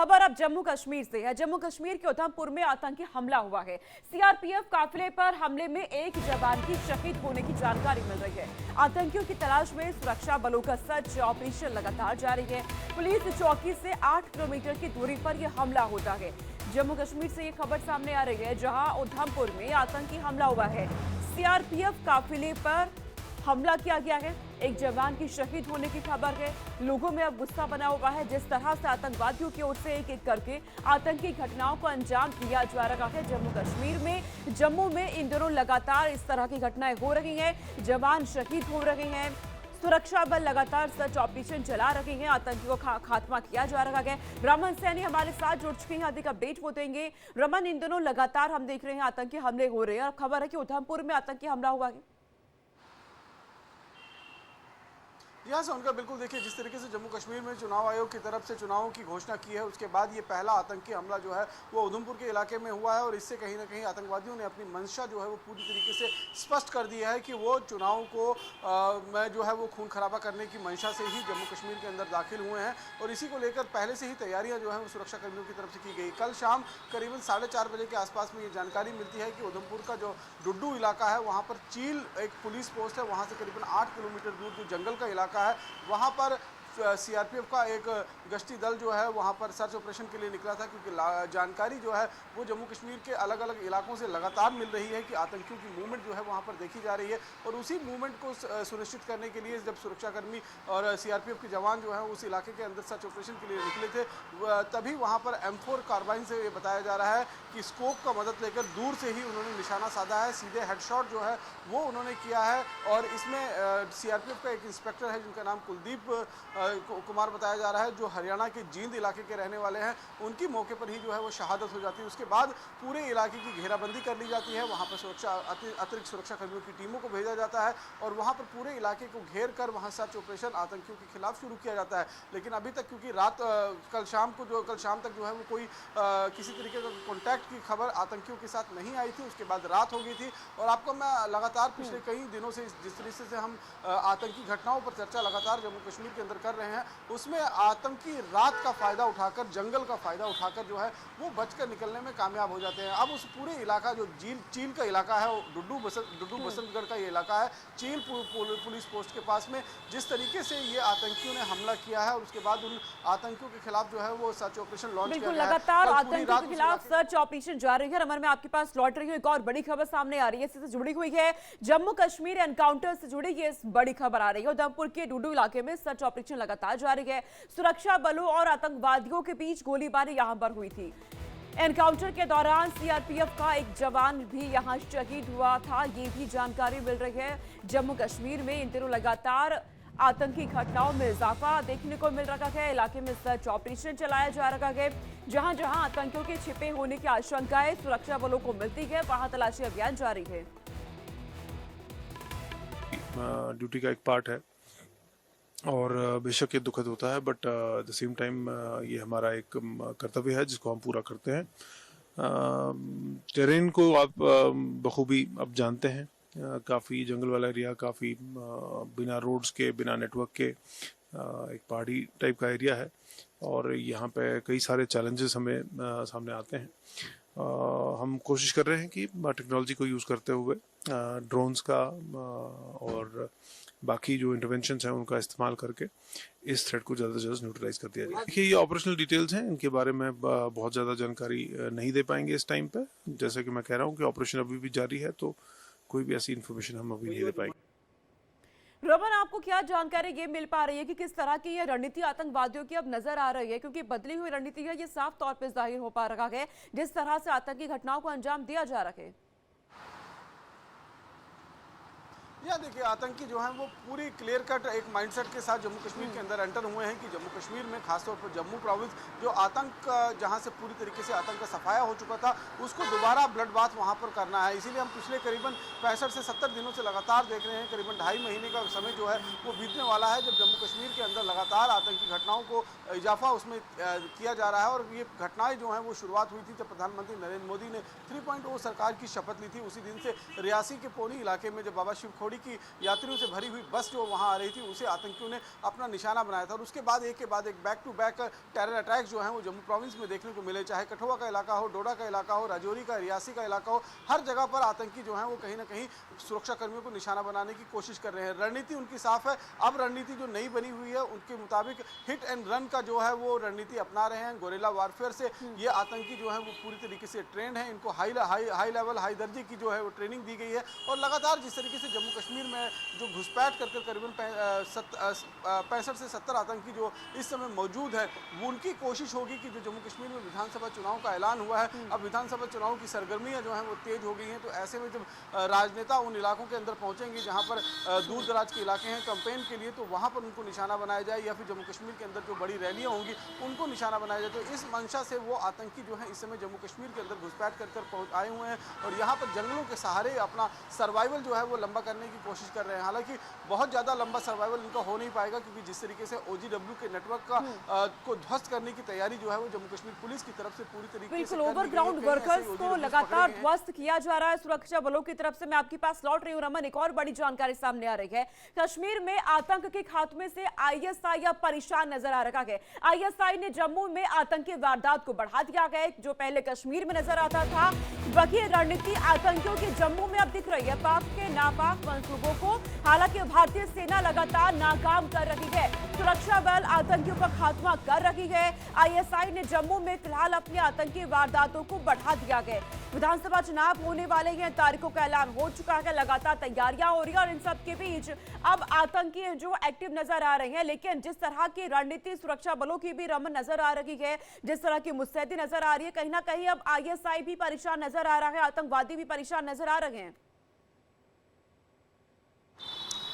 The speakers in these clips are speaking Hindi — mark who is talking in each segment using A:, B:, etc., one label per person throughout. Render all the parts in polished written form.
A: खबर अब जम्मू कश्मीर से है। जम्मू कश्मीर के उधमपुर में आतंकी हमला हुआ है। सीआरपीएफ काफिले पर हमले में एक जवान की शहीद होने की जानकारी मिल रही है। आतंकियों की तलाश में सुरक्षा बलों का सर्च ऑपरेशन लगातार जारी है। पुलिस चौकी से 8 किलोमीटर की दूरी पर यह हमला होता है। जम्मू कश्मीर से ये खबर सामने आ रही है, जहां उधमपुर में आतंकी हमला हुआ है। सीआरपीएफ काफिले पर हमला किया गया है। एक जवान की शहीद होने की खबर है। लोगों में अब गुस्सा बना हुआ है। जिस तरह से आतंकवादियों की ओर से एक एक करके आतंकी घटनाओं को अंजाम दिया जा रहा है जम्मू कश्मीर में। जम्मू में इन दिनों लगातार इस तरह की घटनाएं हो रही हैं। जवान शहीद हो रहे हैं। सुरक्षा बल लगातार सर्च ऑपरेशन चला रहे हैं। आतंकियों का खात्मा किया जा रहा है। रमन सैनी हमारे साथ जुड़ चुके हैं, अधिक अपडेट वो देंगे। रमन, इन दिनों लगातार हम देख रहे हैं आतंकी हमले हो रहे हैं और खबर है कि उधमपुर में आतंकी हमला हुआ है।
B: यहाँ से उनका बिल्कुल देखिए, जिस तरीके से जम्मू कश्मीर में चुनाव आयोग की तरफ से चुनावों की घोषणा की है, उसके बाद ये पहला आतंकी हमला जो है वो उधमपुर के इलाके में हुआ है और इससे कहीं ना कहीं आतंकवादियों ने अपनी मंशा जो है वो पूरी तरीके से स्पष्ट कर दिया है कि वो चुनाव को में जो है वो खून खराबा करने की मंशा से ही जम्मू कश्मीर के अंदर दाखिल हुए हैं और इसी को लेकर पहले से ही तैयारियाँ जो है वो सुरक्षा कर्मियों की तरफ से की गई। कल शाम करीबन 4:30 बजे के आसपास में ये जानकारी मिलती है कि उधमपुर का जो डुड्डू इलाका है, वहाँ पर चील एक पुलिस पोस्ट है, वहाँ से करीबन 8 किलोमीटर दूर जो जंगल का इलाका है, वहाँ पर सीआरपीएफ का एक गश्ती दल जो है वहाँ पर सर्च ऑपरेशन के लिए निकला था, क्योंकि जानकारी जो है वो जम्मू कश्मीर के अलग अलग इलाकों से लगातार मिल रही है कि आतंकियों की मूवमेंट जो है वहाँ पर देखी जा रही है और उसी मूवमेंट को सुनिश्चित करने के लिए जब सुरक्षाकर्मी और सीआरपीएफ के जवान जो हैं उस इलाके के अंदर सर्च ऑपरेशन के लिए निकले थे, तभी वहाँ पर M4 कार्बाइन से ये बताया जा रहा है कि स्कोप का मदद लेकर दूर से ही उन्होंने निशाना साधा है। सीधे हेडशॉट जो है वो उन्होंने किया है और इसमें सीआरपीएफ का एक इंस्पेक्टर है जिनका नाम कुलदीप कुमार बताया जा रहा है, जो हरियाणा के जींद इलाके के रहने वाले हैं। उनकी मौके पर ही जो है वो शहादत हो जाती है। उसके बाद पूरे इलाके की घेराबंदी कर ली जाती है। वहाँ पर अतिरिक्त सुरक्षा कर्मियों की टीमों को भेजा जाता है और वहाँ पर पूरे इलाके को घेर कर वहाँ सर्च ऑपरेशन आतंकियों के खिलाफ शुरू किया जाता है। लेकिन अभी तक क्योंकि कल शाम तक जो है वो कोई किसी तरीके का कॉन्टैक्ट की खबर आतंकियों के साथ नहीं आई थी। उसके बाद रात हो गई थी और आपको मैं लगातार पिछले कई दिनों से जिस तरीके से हम आतंकी घटनाओं पर चर्चा लगातार जम्मू कश्मीर के अंदर कर रहे हैं, उसमें आतंकी रात का फायदा उठाकर, जंगल का फायदा उठाकर जो है वो बचकर निकलने में कामयाब हो जाते हैं। अब उस पूरे इलाका जो चील का इलाका है, डुड्डू बसंतगढ़ का ये इलाका है, चील पुलिस पोस्ट के पास में, जिस तरीके से ये आतंकियों ने हमला किया है और उसके बाद उन आतंकियों के खिलाफ जो है वो सर्च ऑपरेशन लॉन्च किया गया है।
A: लगातार आतंकियों के खिलाफ सर्च ऑपरेशन जारी है। रमन, मैं आपके पास लौट रही हूँ, एक और बड़ी खबर सामने आ रही है, इससे जुड़ी हुई है। जम्मू कश्मीर एनकाउंटर से जुड़ी ये बड़ी खबर आ रही है। उधमपुर के डुड्डू इलाके में सर्च ऑपरेशन लगातार जारी है। सुरक्षा बलों और आतंकवादियों के बीच गोलीबारी यहां पर हुई थी। एनकाउंटर के दौरान सीआरपीएफ का एक जवान भी यहां शहीद हुआ था, ये भी जानकारी मिल रही है। जम्मू कश्मीर में इन दिनों लगातार आतंकी घटनाओं में इजाफा देखने को मिल रहा है। इलाके में सर्च ऑपरेशन चलाया जा रहा है। जहां जहां आतंकियों के छिपे होने की आशंकाएं सुरक्षा बलों को मिलती है, वहां तलाशी अभियान जारी है।
C: ड्यूटी का एक पार्ट है और बेशक ये दुखद होता है, but at the same time ये हमारा एक कर्तव्य है जिसको हम पूरा करते हैं। टेरेन को आप बखूबी अब जानते हैं, काफ़ी जंगल वाला एरिया, काफ़ी बिना रोड्स के, बिना नेटवर्क के एक पहाड़ी टाइप का एरिया है और यहाँ पे कई सारे चैलेंजेस हमें सामने आते हैं। हम कोशिश कर रहे हैं कि टेक्नोलॉजी को यूज़ करते हुए ड्रोन्स का और बाकी जो इंटरवेंशंस हैं उनका इस्तेमाल करके इस थ्रेट को ज़्यादा से ज़्यादा न्यूट्रलाइज कर दिया जाए। देखिए, ये ऑपरेशनल डिटेल्स हैं, इनके बारे में बहुत ज़्यादा जानकारी नहीं दे पाएंगे इस टाइम पे। जैसे कि मैं कह रहा हूँ कि ऑपरेशन अभी भी जारी है, तो कोई भी ऐसी इन्फॉर्मेशन हम अभी नहीं दे पाएंगे।
A: रमन, आपको क्या जानकारी ये मिल पा रही है कि किस तरह की ये रणनीति आतंकवादियों की अब नजर आ रही है? क्योंकि बदली हुई रणनीति है, ये साफ तौर पर जाहिर हो पा रहा है जिस तरह से आतंकी घटनाओं को अंजाम दिया जा रहा है।
B: या देखिए, आतंकी जो हैं वो पूरी क्लियर कट एक माइंडसेट के साथ जम्मू कश्मीर के अंदर एंटर हुए हैं कि जम्मू कश्मीर में खासतौर पर जम्मू प्रोविंस जो आतंक जहां से पूरी तरीके से आतंक का सफाया हो चुका था, उसको दोबारा ब्लड बाथ वहां पर करना है। इसीलिए हम पिछले करीबन 65 से 70 दिनों से लगातार देख रहे हैं, करीबन 2.5 महीने का समय जो है वो बीतने वाला है जब जम्मू कश्मीर के अंदर लगातार आतंकी घटनाओं को इजाफा उसमें किया जा रहा है। और ये घटनाएं जो हैं वो शुरुआत हुई थी जब प्रधानमंत्री नरेंद्र मोदी ने 3.0 सरकार की शपथ ली थी। उसी दिन से रियासी के पोनी इलाके में जब बाबा शिव खोड़ी जोड़ी की यात्रियों से भरी हुई बस जो वहाँ आ रही थी उसे आतंकियों ने अपना निशाना बनाया था। और उसके बाद एक के बाद एक back to back terror attack जो है वो जम्मू प्रोविंस में देखने को मिले, चाहे कठुआ का इलाका हो, डोडा का इलाका हो, राजौरी का, रियासी का इलाका हो, हर जगह पर आतंकी जो है वो कहीं ना कहीं सुरक्षा कर्मियों को निशाना बनाने की कोशिश कर रहे हैं। रणनीति उनकी साफ है। अब रणनीति जो नई बनी हुई है उनके मुताबिक हिट एंड रन का जो है वो रणनीति अपना रहे हैं। गोरेला वारफेयर से ये आतंकी जो है वो पूरी तरीके से ट्रेंड है। इनको हाई लेवल, हाई दर्जे की जो है वो ट्रेनिंग दी गई है। और लगातार जिस तरीके से जम्मू कश्मीर में जो घुसपैठ कर करीबन 65 से 70 आतंकी जो इस समय मौजूद है, वो उनकी कोशिश होगी कि जो जम्मू कश्मीर में विधानसभा चुनाव का ऐलान हुआ है, अब विधानसभा चुनाव की सरगर्मियां जो हैं वो तेज हो गई हैं। तो ऐसे में जब राजनेता उन इलाकों के अंदर पहुंचेंगे जहां पर दूर दराज के इलाके हैं कैंपेन के लिए, तो वहां पर उनको निशाना बनाया जाए, या फिर जम्मू कश्मीर के अंदर जो बड़ी रैलियां होंगी उनको निशाना बनाया जाए। तो इस मंशा से वो आतंकी जो है इस समय जम्मू कश्मीर के अंदर घुसपैठ कर आए हुए हैं और यहाँ पर जंगलों के सहारे अपना सर्वाइवल जो है वो लंबा करने की कोशिश कर रहे हैं। हालांकि बहुत ज़्यादा लंबा सर्वाइवल इनका हो नहीं पाएगा, क्योंकि जिस तरीके से OGW के नेटवर्क का को ध्वस्त करने की तैयारी जो है वो जम्मू कश्मीर पुलिस की तरफ से पूरी तरीके से
A: बिल्कुल ओवरग्राउंड वर्कर्स को लगातार ध्वस्त किया जा रहा है सुरक्षा बलों की तरफ से। मैं आपके पास लौट रही हूँ रमन, एक और बड़ी जानकारी सामने आ रही है। कश्मीर में आतंक के खात्मे से ISI अब परेशान नजर आ रहा है। ISI ने जम्मू में आतंकी वारदात को बढ़ा दिया है, जो पहले कश्मीर में नजर आता था। वही रणनीति आतंकियों के जम्मू में अब दिख रही है, पाक के नापाक मंसूबों को हालांकि भारतीय सेना लगातार नाकाम कर रही है। सुरक्षा बल आतंकियों का खात्मा कर रही है। ISI ने जम्मू में फिलहाल अपनी आतंकी वारदातों को बढ़ा दिया है। विधानसभा चुनाव होने वाले हैं, तारीखों का ऐलान हो चुका है, लगातार तैयारियां हो रही है और इन सब के बीच अब आतंकी जो एक्टिव नजर आ रहे हैं। लेकिन जिस तरह की रणनीति सुरक्षा बलों की भी रमन नजर आ रही है, जिस तरह की मुस्तैदी नजर आ रही है, कहीं ना कहीं अब ISI भी परेशान नजर आ रहा है, आतंकवादी भी परेशान नजर आ रहे हैं।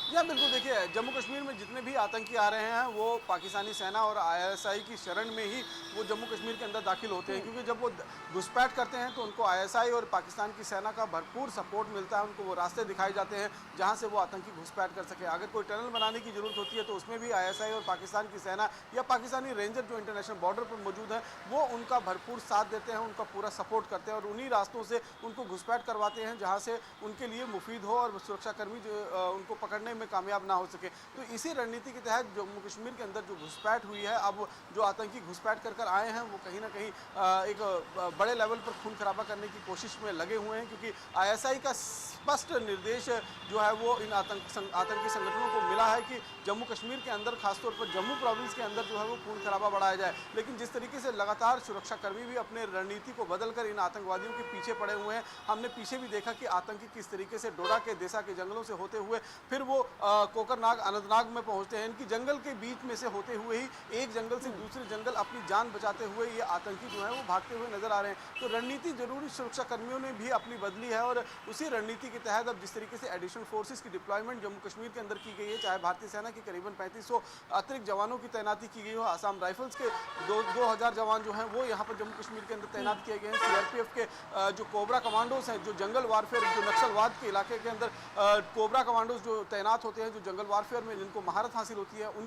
B: या बिल्कुल, देखिए जम्मू कश्मीर में जितने भी आतंकी आ रहे हैं वो पाकिस्तानी सेना और ISI की शरण में ही वो जम्मू कश्मीर के अंदर दाखिल होते हैं, क्योंकि जब वो घुसपैठ करते हैं तो उनको ISI और पाकिस्तान की सेना का भरपूर सपोर्ट मिलता है। उनको वो रास्ते दिखाए जाते हैं जहां से वो आतंकी घुसपैठ कर सके। अगर कोई टनल बनाने की जरूरत होती है तो उसमें भी ISI और पाकिस्तान की सेना या पाकिस्तानी रेंजर जो इंटरनेशनल बॉर्डर पर मौजूद है वो उनका भरपूर साथ देते हैं, उनका पूरा सपोर्ट करते हैं और उन्हीं रास्तों से उनको घुसपैठ करवाते हैं जहाँ से उनके लिए मुफीद हो और सुरक्षाकर्मी जो उनको पकड़ने में कामयाब ना हो सके। तो इसी रणनीति के तहत जम्मू कश्मीर के अंदर जो घुसपैठ हुई है, अब जो आतंकी घुसपैठ कर आए हैं वो कहीं ना कहीं एक बड़े लेवल पर खून खराबा करने की कोशिश में लगे हुए हैं, क्योंकि ISI का स्पष्ट निर्देश जो है वो इन आतंकी संगठनों को मिला है कि जम्मू कश्मीर के अंदर, खासतौर पर जम्मू प्रोविंस के अंदर जो है वो खून खराबा बढ़ाया जाए। लेकिन जिस तरीके से लगातार सुरक्षाकर्मी भी अपने रणनीति को बदलकर इन आतंकवादियों के पीछे पड़े हुए हैं, हमने पीछे भी देखा कि आतंकी किस तरीके से डोडा के देसा के जंगलों से होते हुए फिर वो कोकरनाग, अनंतनाग में पहुंचते हैं। इनकी जंगल के बीच में से होते हुए ही एक जंगल से दूसरे जंगल अपनी जान बचाते हुए ये आतंकी जो है वो भागते हुए नजर आ रहे हैं। तो रणनीति जरूरी सुरक्षा कर्मियों ने भी अपनी बदली है और उसी रणनीति के तहत अब जिस तरीके से एडिशनल फोर्सेस की डिप्लॉयमेंट जम्मू कश्मीर के अंदर की गई है, चाहे भारतीय सेना की करीबन 3500 अतिरिक्त जवानों की तैनाती की गई हो, आसाम राइफल्स के 2000 जवान जो हैं वो यहाँ पर जम्मू कश्मीर के अंदर तैनात किए गए हैं, CRPF के जो कोबरा कमांडोज हैं, जो जंगल वारफेयर, जो नक्सलवाद के इलाके के अंदर कोबरा कमांडोज जो तैनात होते हैं, जो जंगल वारफेयर में जिनको महारत हासिल होती है, उन